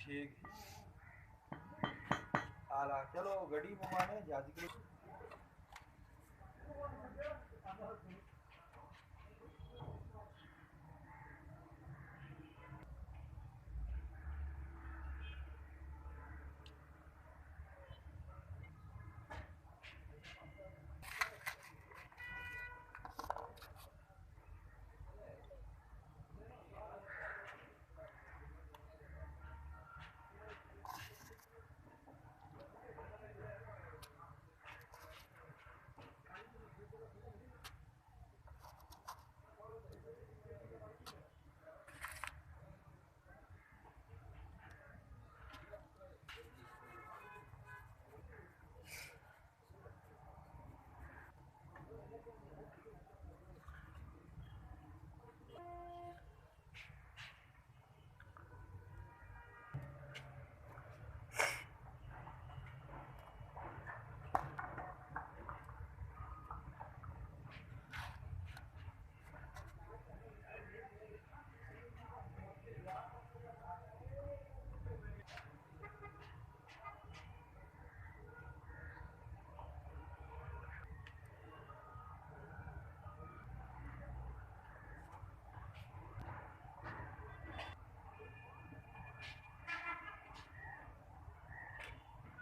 ठीक आला चलो गड्डी घुमाने जज के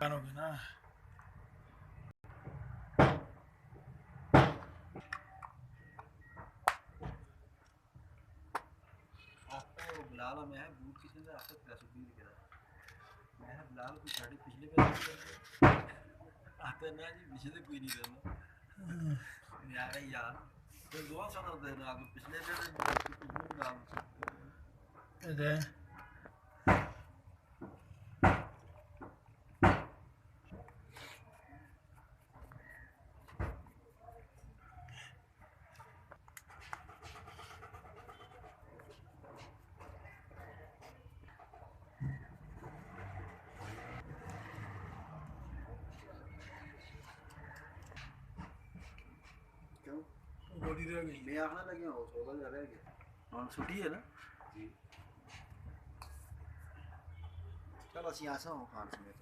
हो गया ना बिलाल में है बूट किसी ने आपसे 320 लिखा मैं है बिलाल को गाड़ी पिछले पे आते ना जी पीछे से कोई नहीं रहना यार यार तो दो साल होते हैं आप पिछले पे नाम अरे गोली रह गई मैं आखने लगे हो सोलह जा रह गया हाँ छुट्टी है ना जी चलो ਅਸੀਂ ਆਸਾਂ ਹੋ ਖਾਨ ਸਮੇਤ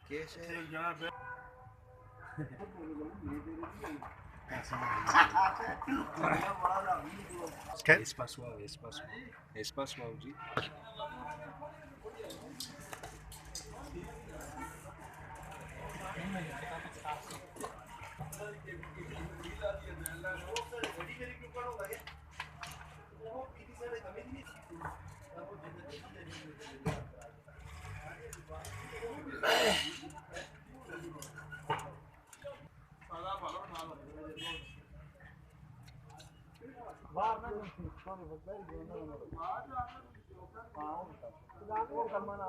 कैसे एक जना पे espaço जी बाहर ना